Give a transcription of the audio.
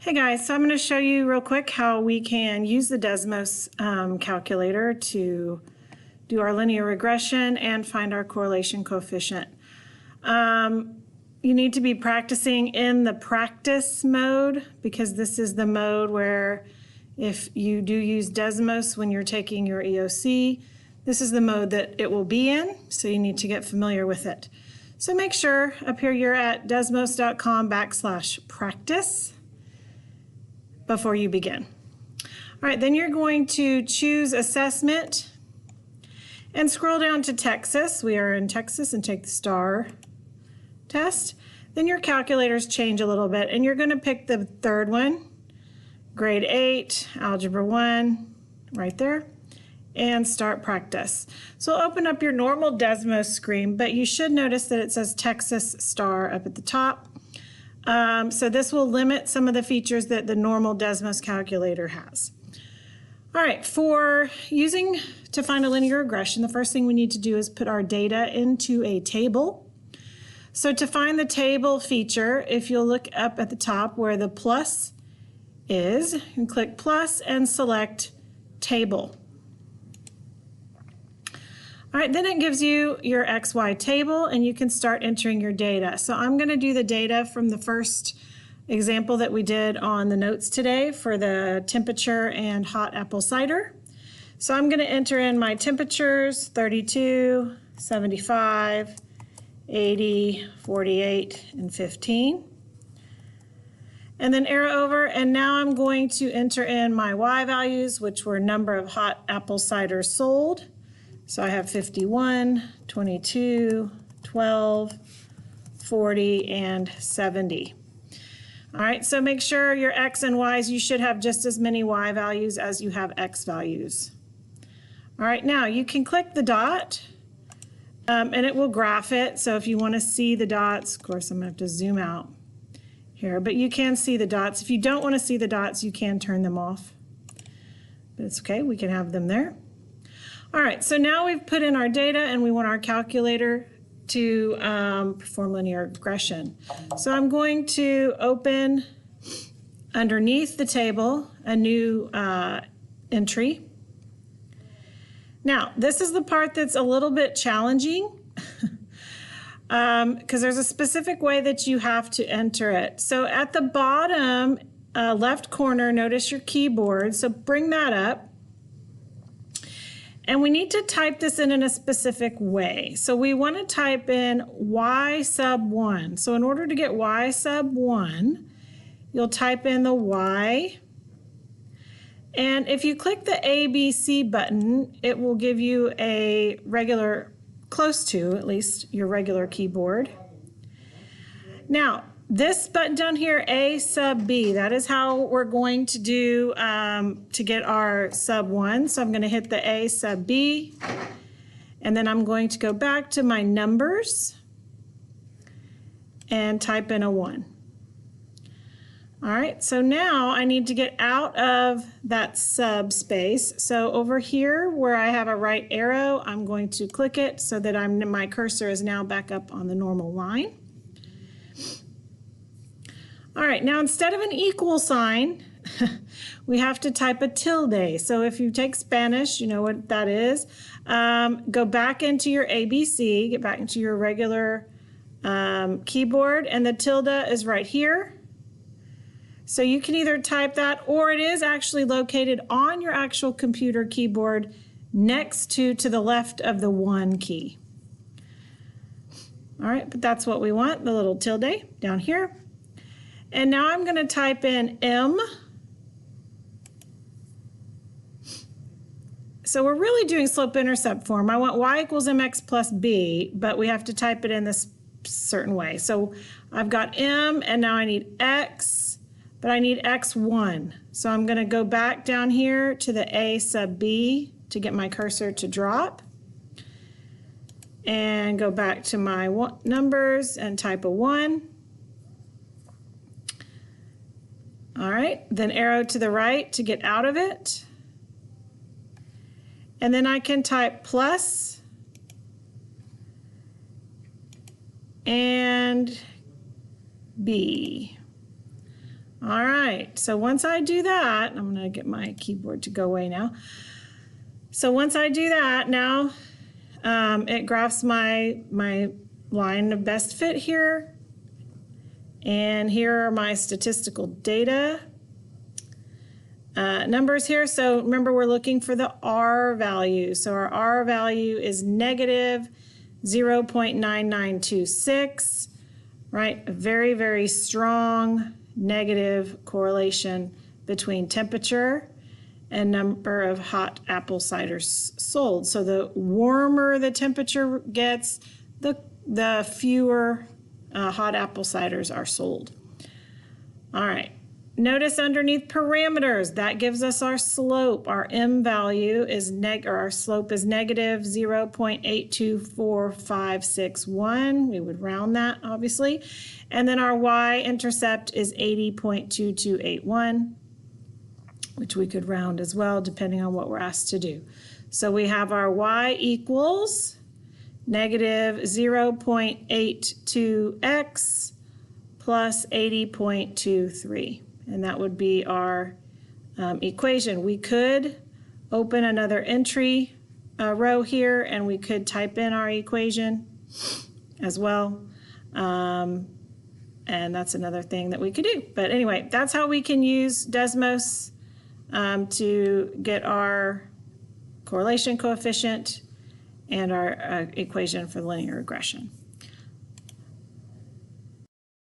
Hey guys, so I'm going to show you real quick how we can use the Desmos calculator to do our linear regression and find our correlation coefficient. You need to be practicing in the practice mode because this is the mode where if you do use Desmos when you're taking your EOC, this is the mode that it will be in, so you need to get familiar with it. So make sure up here you're at desmos.com/practice before you begin. All right, then you're going to choose assessment and scroll down to Texas. We are in Texas, and take the STAR test. Then your calculators change a little bit, and you're going to pick the third one, grade 8, algebra 1, right there, and start practice. So open up your normal Desmos screen, but you should notice that it says Texas STAR up at the top. So this will limit some of the features that the normal Desmos calculator has. All right, for using to find a linear regression, the first thing we need to do is put our data into a table. So to find the table feature, if you'll look up at the top where the plus is, you can click plus and select table. All right, then it gives you your XY table and you can start entering your data. So I'm going to do the data from the first example that we did on the notes today for the temperature and hot apple cider. So I'm going to enter in my temperatures, 32, 75, 80, 48, and 15. And then arrow over, and now I'm going to enter in my Y values, which were number of hot apple cider sold. So I have 51, 22, 12, 40, and 70. All right, so make sure your X and Y's, you should have just as many Y values as you have X values. All right, now you can click the dot and it will graph it. So if you want to see the dots, of course, I'm going to have to zoom out here, but you can see the dots. If you don't want to see the dots, you can turn them off. But it's okay, we can have them there. All right, so now we've put in our data and we want our calculator to perform linear regression. So I'm going to open underneath the table a new entry. Now, this is the part that's a little bit challenging because there's a specific way that you have to enter it. So at the bottom left corner, notice your keyboard. So bring that up. And we need to type this in a specific way. So we want to type in Y sub 1. So in order to get Y sub 1, you'll type in the Y. And if you click the ABC button, it will give you a regular, close to at least, your regular keyboard. Now, this button down here, A sub B, that is how we're going to do to get our sub 1. So I'm going to hit the A sub B, and then I'm going to go back to my numbers and type in a 1. All right, so now I need to get out of that subspace. So over here where I have a right arrow, I'm going to click it so that my cursor is now back up on the normal line. All right, now instead of an equal sign, we have to type a tilde. So if you take Spanish, you know what that is. Go back into your ABC, get back into your regular keyboard, and the tilde is right here. So you can either type that, or it is actually located on your actual computer keyboard next to the left of the 1 key. All right, but that's what we want, the little tilde down here. And now I'm going to type in M. So we're really doing slope-intercept form. I want Y equals MX plus B, but we have to type it in this certain way. So I've got M, and now I need X, but I need X1. So I'm going to go back down here to the A sub B to get my cursor to drop. And go back to my numbers and type a 1. All right, then arrow to the right to get out of it. And then I can type plus and B. All right, so once I do that, I'm going to get my keyboard to go away now. So once I do that, now it graphs my line of best fit here. And here are my statistical data numbers here. So remember, we're looking for the R value. So our R value is negative 0.9926, right? A very, very strong negative correlation between temperature and number of hot apple ciders sold. So the warmer the temperature gets, the fewer hot apple ciders are sold. All right. Notice underneath parameters, that gives us our slope. Our M value is our slope is negative 0.824561. We would round that, obviously. And then our y-intercept is 80.2281, which we could round as well, depending on what we're asked to do. So we have our y equals negative 0.82x plus 80.23. And that would be our equation. We could open another entry row here, and we could type in our equation as well. And that's another thing that we could do. But anyway, that's how we can use Desmos to get our correlation coefficient and our equation for linear regression.